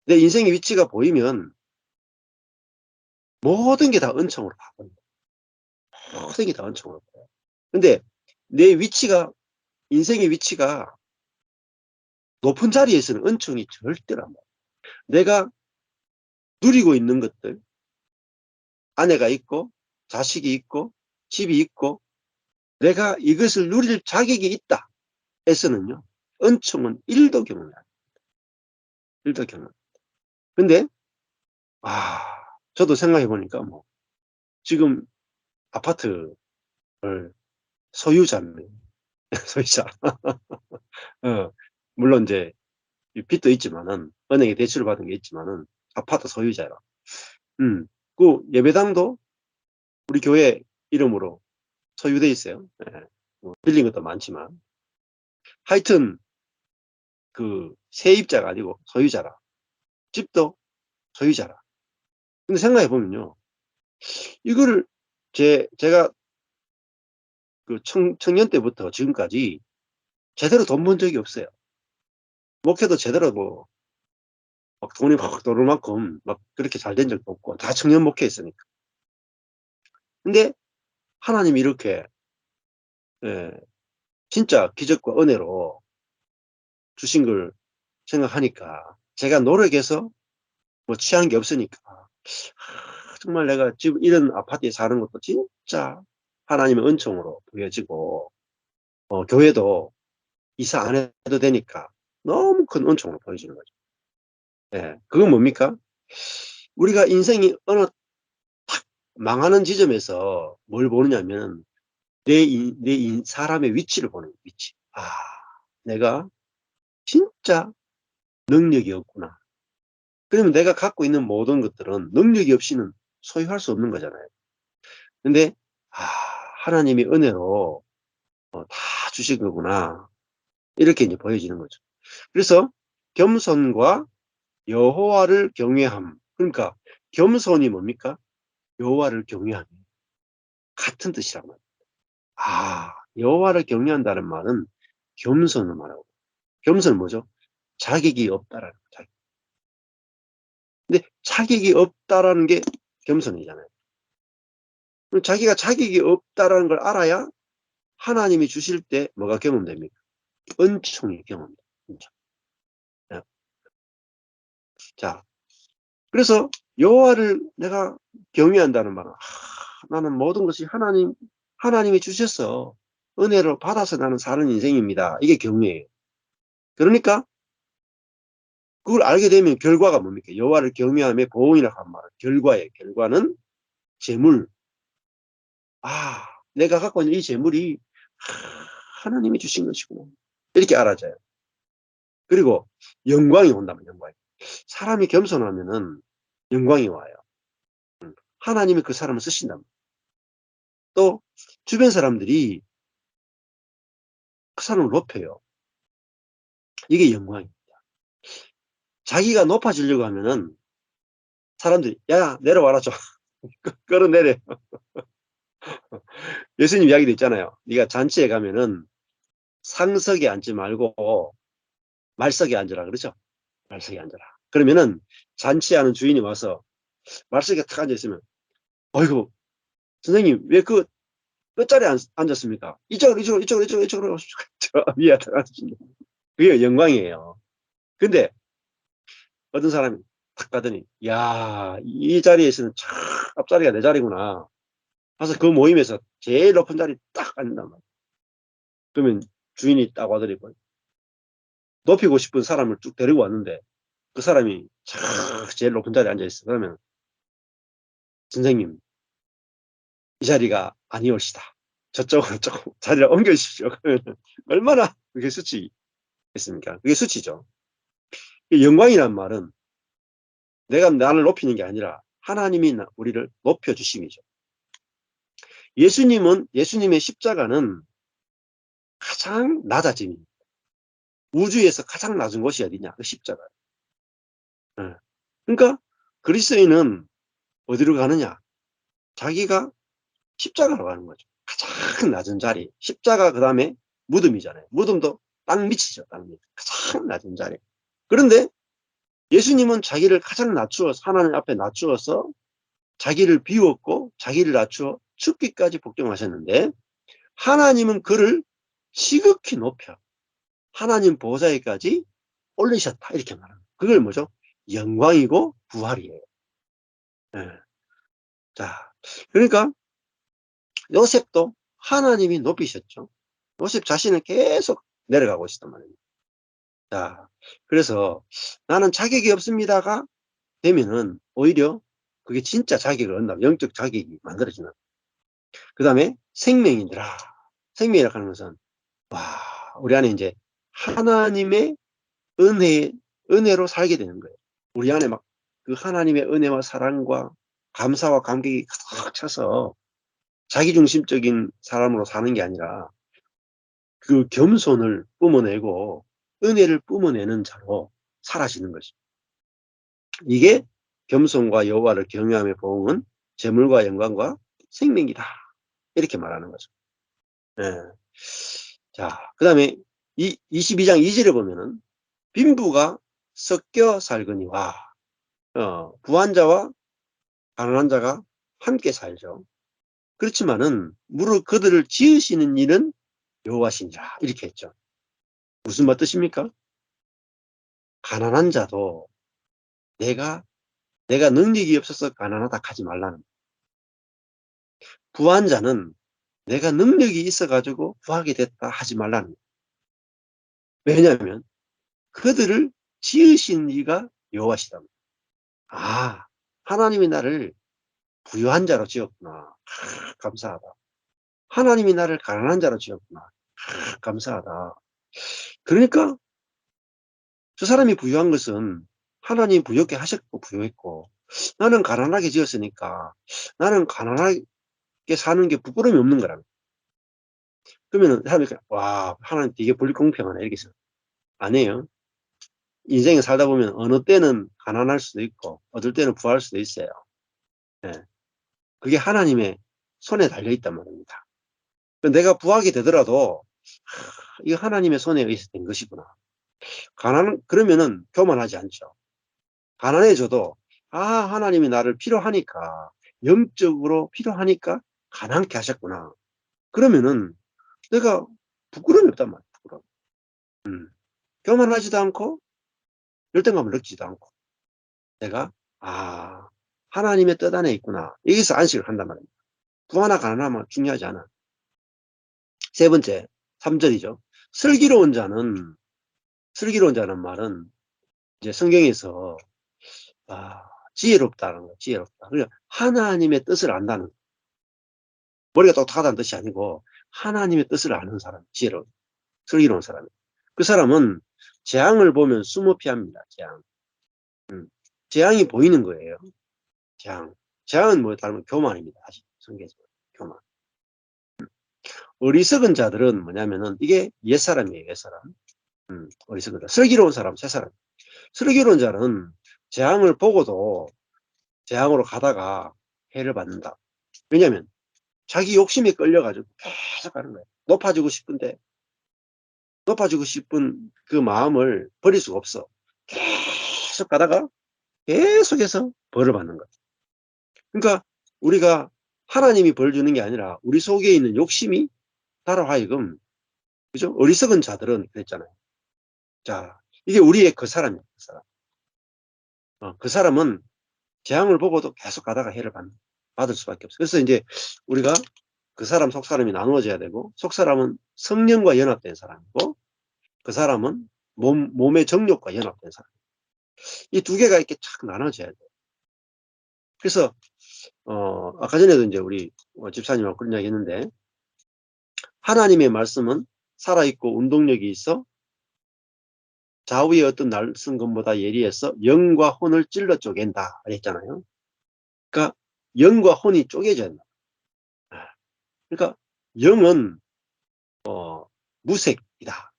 S1: 내 인생의 위치가 보이면 모든 게 다 은총으로 바꿔요. 모든 게 다 은총으로 바꿔요. 근데 내 위치가, 인생의 위치가 높은 자리에서는 은총이 절대로 안 봐요. 내가 누리고 있는 것들, 아내가 있고, 자식이 있고, 집이 있고, 내가 이것을 누릴 자격이 있다 에서는요, 은총은 1도 경험이 안 돼요. 1도 경험. 근데, 저도 생각해 보니까 뭐, 지금 아파트를 소유자입니다. 소유자. 어, 물론 이제 빚도 있지만은, 은행에 대출을 받은 게 있지만은, 아파트 소유자라. 그 예배당도 우리 교회 이름으로 소유돼 있어요. 예. 뭐 빌린 것도 많지만. 하여튼, 그 세입자가 아니고 소유자라. 집도 소유자라. 근데 생각해 보면요. 이거를 제가 그 청년 때부터 지금까지 제대로 돈 번 적이 없어요. 목회도 제대로 뭐, 막 돈이 막 들어올 만큼 막 그렇게 잘 된 적도 없고, 다 청년 목회했으니까. 근데 하나님이 이렇게, 예, 진짜 기적과 은혜로 주신 걸 생각하니까, 제가 노력해서 뭐 취한 게 없으니까, 정말 내가 지금 이런 아파트에 사는 것도 진짜 하나님의 은총으로 보여지고, 교회도 이사 안 해도 되니까 너무 큰 은총으로 보여지는 거죠. 예, 그건 뭡니까? 우리가 인생이 어느 탁 망하는 지점에서 뭘 보느냐면, 사람의 위치를 보는 거예요. 위치. 내가 진짜 능력이 없구나. 그러면 내가 갖고 있는 모든 것들은 능력이 없이는 소유할 수 없는 거잖아요. 근데, 아, 하나님이 은혜로 다 주신 거구나. 이렇게 이제 보여지는 거죠. 그래서 겸손과 여호와를 경외함. 그러니까 겸손이 뭡니까? 여호와를 경외함. 같은 뜻이란 말이에요. 여호와를 경외한다는 말은 겸손을 말하고. 겸손은 뭐죠? 자격이 없다라는 거죠. 근데 자격이 없다라는 게 겸손이잖아요. 그럼 자기가 자격이 없다라는 걸 알아야 하나님이 주실 때 뭐가 경험됩니까? 은총이 경험됩니다. 은총. 네. 자, 그래서 여호와를 내가 경외한다는 말은, 나는 모든 것이 하나님이 주셔서 은혜를 받아서 나는 사는 인생입니다. 이게 경외예요. 그러니까 그걸 알게 되면 결과가 뭡니까? 여호와를 경외함의 보응이라고 한 말은 결과예요. 결과는 재물. 내가 갖고 있는 이 재물이 하나님이 주신 것이구나. 이렇게 알아져요. 그리고 영광이 온다면 영광이. 사람이 겸손하면은 영광이 와요. 하나님이 그 사람을 쓰신다면. 또 주변 사람들이 그 사람을 높여요. 이게 영광입니다. 자기가 높아지려고 하면은 사람들이, 야, 내려와라 좀. 끌어내려. 예수님 이야기도 있잖아요. 네가 잔치에 가면은 상석에 앉지 말고 말석에 앉으라 그러죠. 말석에 앉아라. 그러면은 잔치하는 주인이 와서 말석에 탁 앉아있으면, 어이구, 선생님 왜 그 끝자리에 앉았습니까? 이쪽으로 오십시오. 저 위에 탁 앉으십니다. 그게 영광이에요. 근데 어떤 사람이 탁 가더니, 야, 이 자리에서는 참 앞자리가 내 자리구나. 가서 그 모임에서 제일 높은 자리 딱 앉는단 말이야. 그러면 주인이 딱 와더니 높이고 싶은 사람을 쭉 데리고 왔는데, 그 사람이 제일 높은 자리에 앉아있어. 그러면, 선생님, 이 자리가 아니올시다. 저쪽으로 조금 자리를 옮겨주십시오. 그러면 얼마나 그게 수치겠습니까? 그게 수치죠. 영광이란 말은 내가 나를 높이는 게 아니라 하나님이 우리를 높여주심이죠. 예수님의 십자가는 가장 낮아짐입니다. 우주에서 가장 낮은 곳이 어디냐? 그 십자가. 그러니까 그리스도인은 어디로 가느냐? 자기가 십자가로 가는 거죠. 가장 낮은 자리. 십자가 그 다음에 무덤이잖아요. 무덤도 땅 밑이죠. 땅 밑. 가장 낮은 자리. 그런데 예수님은 자기를 가장 낮추어서 하나님 앞에 낮추어서 자기를 비웠고 자기를 낮추어 죽기까지 복종하셨는데 하나님은 그를 지극히 높여 하나님 보좌에까지 올리셨다. 이렇게 말합니다. 그걸 뭐죠? 영광이고 부활이에요. 네. 자, 그러니까 요셉도 하나님이 높이셨죠. 요셉 자신은 계속 내려가고 있었단 말입니다. 자, 그래서 나는 자격이 없습니다가 되면은 오히려 그게 진짜 자격을 얻는다. 영적 자격이 만들어지는. 그 다음에 생명이더라. 생명이라고 하는 것은 와, 우리 안에 이제 하나님의 은혜로 살게 되는 거예요. 우리 안에 막 그 하나님의 은혜와 사랑과 감사와 감격이 가득 차서 자기중심적인 사람으로 사는 게 아니라 그 겸손을 뿜어내고 은혜를 뿜어내는 자로 사라지는 것입니다. 이게 겸손과 여호와를 경외함의 보응은 재물과 영광과 생명이다. 이렇게 말하는 거죠. 네. 자, 그 다음에 22장 2절에 보면은 빈부가 섞여 살거니와 부한 자와 가난한 자가 함께 살죠. 그렇지만은 무릇 그들을 지으시는 이는 여호와시니라 이렇게 했죠. 무슨 뜻입니까? 가난한 자도 내가 능력이 없어서 가난하다 하지 말라는. 부한 자는 내가 능력이 있어가지고 부하게 됐다 하지 말라는. 왜냐하면 그들을 지으신 이가 여호와시다. 아, 하나님이 나를 부유한 자로 지었구나. 감사하다. 하나님이 나를 가난한 자로 지었구나. 감사하다. 그러니까 저 사람이 부유한 것은 하나님 부유하게 하셨고 부유했고 나는 가난하게 지었으니까 나는 가난하게 사는 게 부끄러움이 없는 거라고. 그러면 사람이 와 하나님 되게 불공평하네 이렇게 생각. 아니에요. 인생에 살다 보면 어느 때는 가난할 수도 있고 어떨 때는 부할 수도 있어요. 네. 그게 하나님의 손에 달려있단 말입니다. 내가 부하게 되더라도 이거 하나님의 손에 의해서 된 것이구나. 그러면은 교만하지 않죠. 가난해져도 하나님이 나를 필요하니까 영적으로 필요하니까 가난케 하셨구나. 그러면은 내가 부끄러움이 없단 말이야. 부끄러움. 교만하지도 않고 열등감을 느끼지도 않고 내가 하나님의 뜻 안에 있구나. 여기서 안식을 한단 말입니다. 부하나 가난하면 중요하지 않아. 세 번째 3절이죠. 슬기로운 자는 말은 이제 성경에서 지혜롭다는 거, 지혜롭다. 그러니까 하나님의 뜻을 안다는 거. 머리가 똑똑하다는 뜻이 아니고 하나님의 뜻을 아는 사람, 지혜로운, 슬기로운 사람. 그 사람은 재앙을 보면 숨어 피합니다. 재앙. 재앙이 보이는 거예요. 재앙은 뭐 다른 교만입니다. 아직 성경에서 교만. 어리석은 자들은 뭐냐면은 이게 옛사람이에요. 옛사람. 어리석은 자. 슬기로운 사람, 새사람. 슬기로운 자는 재앙을 보고도 재앙으로 가다가 해를 받는다. 왜냐하면 자기 욕심에 끌려가지고 계속 가는 거예요. 높아지고 싶은 그 마음을 버릴 수가 없어. 계속 가다가 계속해서 벌을 받는 거예요. 그러니까 우리가 하나님이 벌 주는 게 아니라 우리 속에 있는 욕심이 따라 하여금 그죠? 어리석은 자들은 그랬잖아요. 자, 이게 우리의 그 사람이에요. 그 사람. 그 사람은 재앙을 보고도 계속 가다가 해를 받을 수밖에 없어요. 그래서 이제 우리가 그 사람 속사람이 나누어져야 되고 속사람은 성령과 연합된 사람이고 그 사람은 몸의 정욕과 연합된 사람. 이 두 개가 이렇게 착 나눠져야 돼요. 그래서 아까 전에도 이제 우리 집사님하고 그런 이야기 했는데, 하나님의 말씀은 살아있고 운동력이 있어 좌우의 어떤 날 쓴 것보다 예리해서 영과 혼을 찔러 쪼갠다 그랬잖아요. 그러니까 영과 혼이 쪼개져 있는. 그러니까 영은 무색이다.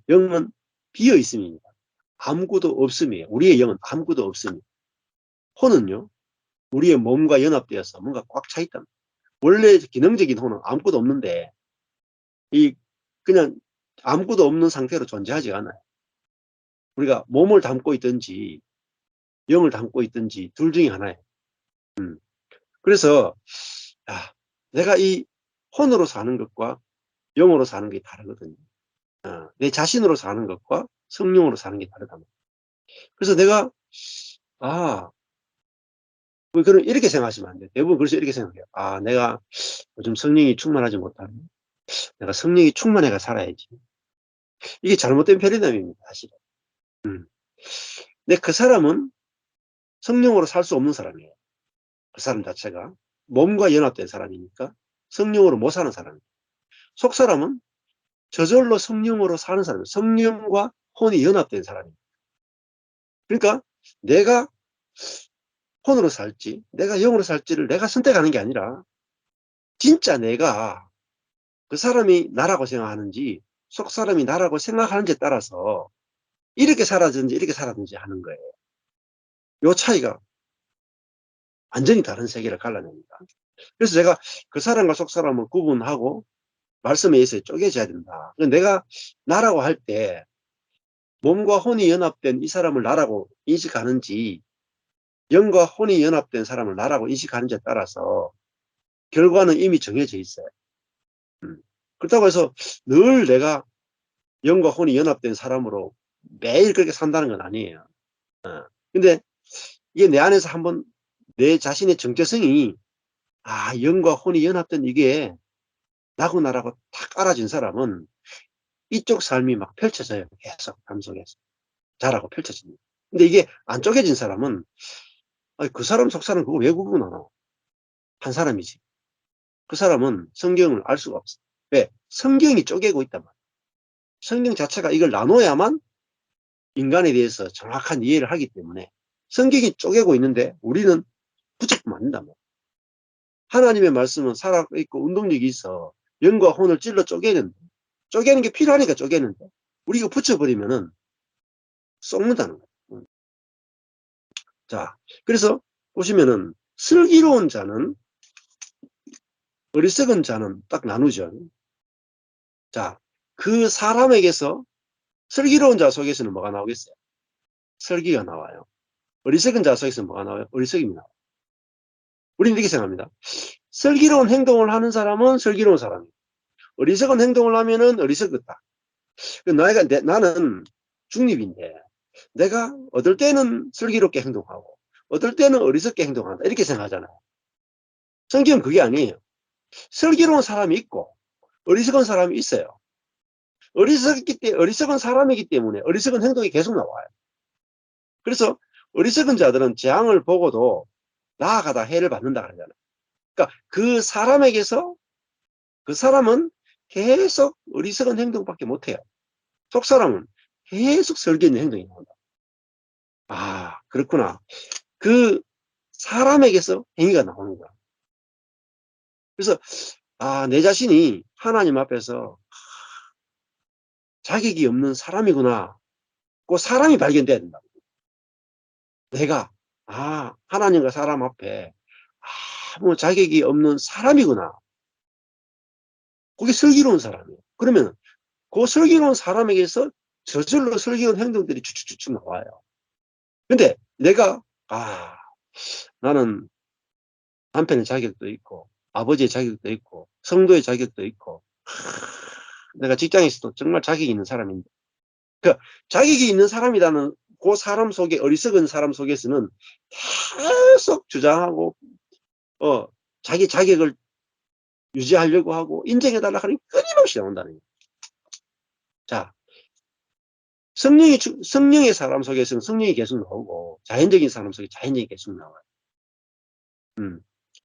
S1: 영은 비어 있음입니다. 아무것도 없음이에요. 우리의 영은 아무것도 없음이에요. 혼은요, 우리의 몸과 연합되어서 뭔가 꽉 차 있다. 원래 기능적인 혼은 아무것도 없는데 이 그냥 아무것도 없는 상태로 존재하지 않아요. 우리가 몸을 담고 있든지 영을 담고 있든지 둘 중에 하나예요. 그래서 내가 이 혼으로 사는 것과 영으로 사는 게 다르거든요. 내 자신으로 사는 것과 성령으로 사는 게 다르다. 그래서 내가 그럼 이렇게 생각하시면 안 돼요. 대부분 그래서 이렇게 생각해요. 내가 요즘 성령이 충만하지 못하네. 내가 성령이 충만해가 살아야지. 이게 잘못된 패러다임입니다, 사실은. 근데 그 사람은 성령으로 살 수 없는 사람이에요. 그 사람 자체가 몸과 연합된 사람이니까 성령으로 못 사는 사람이에요. 속 사람은 저절로 성령으로 사는 사람이에요. 성령과 혼이 연합된 사람이에요. 그러니까 내가 혼으로 살지 내가 영으로 살지를 내가 선택하는 게 아니라 진짜 내가 그 사람이 나라고 생각하는지 속 사람이 나라고 생각하는지에 따라서 이렇게 살아든지 이렇게 살아든지 하는 거예요. 요 차이가 완전히 다른 세계를 갈라냅니다. 그래서 제가 그 사람과 속 사람을 구분하고 말씀에 의해서 쪼개져야 된다. 내가 나라고 할 때 몸과 혼이 연합된 이 사람을 나라고 인식하는지 영과 혼이 연합된 사람을 나라고 인식하는지에 따라서 결과는 이미 정해져 있어요. 그렇다고 해서 늘 내가 영과 혼이 연합된 사람으로 매일 그렇게 산다는 건 아니에요. 근데 이게 내 안에서 한번 내 자신의 정체성이 영과 혼이 연합된 이게 나고 나라고 탁 알아진 사람은 이쪽 삶이 막 펼쳐져요. 계속 삶 속에서 자라고 펼쳐집니다. 근데 이게 안 쪼개진 사람은 그 사람 속 사람 그거 왜 구분하나? 한 사람이지. 그 사람은 성경을 알 수가 없어. 왜? 성경이 쪼개고 있단 말이야. 성경 자체가 이걸 나눠야만 인간에 대해서 정확한 이해를 하기 때문에 성경이 쪼개고 있는데 우리는 붙잡으면 안 된단 말이야. 하나님의 말씀은 살아있고 운동력이 있어 영과 혼을 찔러 쪼개는 게 필요하니까 쪼개는데 우리가 붙여버리면은 썩는다는 거예요. 자, 그래서 보시면은 슬기로운 자는 어리석은 자는 딱 나누죠. 자, 그 사람에게서 슬기로운 자 속에서는 뭐가 나오겠어요? 설기가 나와요. 어리석은 자 속에서는 뭐가 나와요? 어리석임이 나와요. 우리는 이렇게 생각합니다. 슬기로운 행동을 하는 사람은 슬기로운 사람이에요. 어리석은 행동을 하면은 어리석었다. 나는 중립인데 내가 어떨 때는 슬기롭게 행동하고 어떨 때는 어리석게 행동한다 이렇게 생각하잖아요. 성경은 그게 아니에요. 슬기로운 사람이 있고 어리석은 사람이 있어요. 어리석은 사람이기 때문에 어리석은 행동이 계속 나와요. 그래서 어리석은 자들은 재앙을 보고도 나아가다 해를 받는다 그러잖아요. 그러니까 그 사람에게서 그 사람은 계속 어리석은 행동밖에 못해요. 속 사람은 계속 설계 있는 행동이 나온다. 그렇구나. 그 사람에게서 행위가 나오는 거야. 그래서 내 자신이 하나님 앞에서 자격이 없는 사람이구나. 그 사람이 발견돼야 된다. 내가 하나님과 사람 앞에 아무 자격이 없는 사람이구나. 그게 슬기로운 사람이에요. 그러면 그 슬기로운 사람에게서 저절로 슬기로운 행동들이 쭉쭉쭉 나와요. 근데 내가 나는 남편의 자격도 있고 아버지의 자격도 있고 성도의 자격도 있고 내가 직장에서도 정말 자격이 있는 사람인데 그 자격이 있는 사람이라는 그 사람 속에 어리석은 사람 속에서는 계속 주장하고 자기 자격을 유지하려고 하고 인정해달라 하니 끊임없이 나온다는 거예요. 자, 성령의 사람 속에서는 성령이 계속 나오고 자연적인 사람 속에 자연적이 계속 나와요.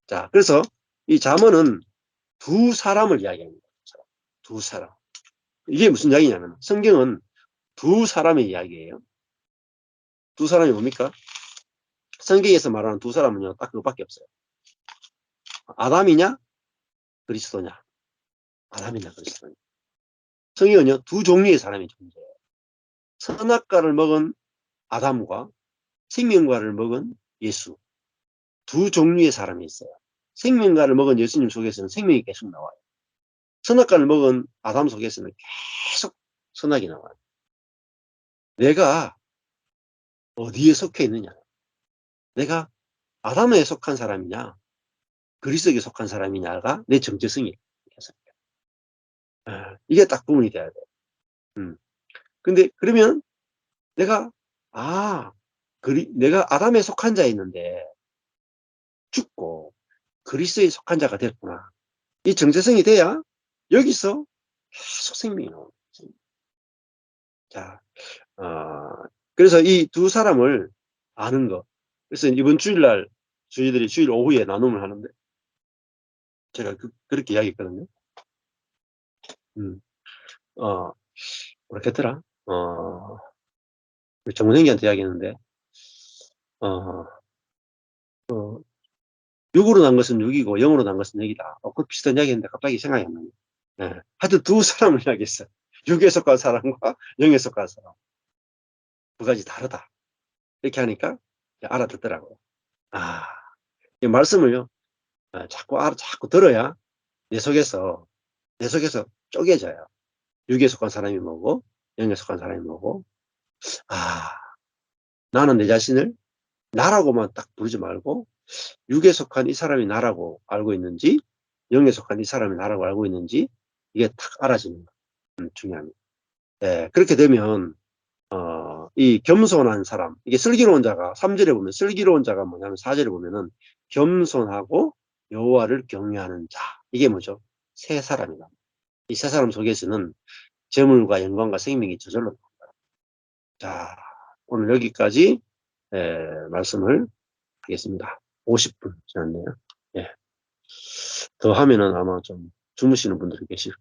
S1: 자, 그래서 이 잠언은 두 사람을 이야기합니다. 두 사람. 이게 무슨 이야기냐면 성경은 두 사람의 이야기예요. 두 사람이 뭡니까? 성경에서 말하는 두 사람은요, 딱 그것밖에 없어요. 아담이냐, 그리스도냐. 아담이냐, 그리스도냐. 성경은요, 두 종류의 사람이 존재해요. 선악과를 먹은 아담과 생명과를 먹은 예수. 두 종류의 사람이 있어요. 생명과를 먹은 예수님 속에서는 생명이 계속 나와요. 선악과를 먹은 아담 속에서는 계속 선악이 나와요. 내가 어디에 속해 있느냐. 내가 아담에 속한 사람이냐, 그리스도에 속한 사람이냐가 내 정체성이 이게 딱 구분이 돼야 돼요. 근데 그러면 내가 내가 아담에 속한 자였는데 죽고 그리스도에 속한 자가 됐구나. 이 정체성이 돼야 여기서 계속 생명이 나옵니다. 자, 그래서 이 두 사람을 아는 것. 그래서 이번 주일날 저희들이 주일 오후에 나눔을 하는데 제가 그렇게 이야기했거든요. 뭐라 했더라? 정문생기한테 이야기했는데, 어, 6으로 난 것은 6이고 0으로 난 것은 0이다. 그 비슷한 이야기했는데 갑자기 생각이 안 나네. 네. 하여튼 두 사람을 이야기했어요. 6에 속한 사람과 0에 속한 사람. 두 가지 다르다. 이렇게 하니까 알아듣더라고요. 이 말씀을요, 자꾸 들어야 내 속에서 쪼개져요. 6에 속한 사람이 뭐고, 0에 속한 사람이 뭐고, 나는 내 자신을 나라고만 딱 부르지 말고, 6에 속한 이 사람이 나라고 알고 있는지, 0에 속한 이 사람이 나라고 알고 있는지, 이게 탁 알아지는 거 중요합니다. 네, 그렇게 되면, 이 겸손한 사람, 이게 슬기로운 자가, 3절에 보면 슬기로운 자가 뭐냐면 4절에 보면은 겸손하고 여호와를 경외하는 자. 이게 뭐죠? 세 사람이다. 이 세 사람 속에서는 재물과 영광과 생명이 저절로 나옵니다. 자, 오늘 여기까지 말씀을 하겠습니다. 50분 지났네요. 예. 더 하면은 아마 좀 주무시는 분들이 계실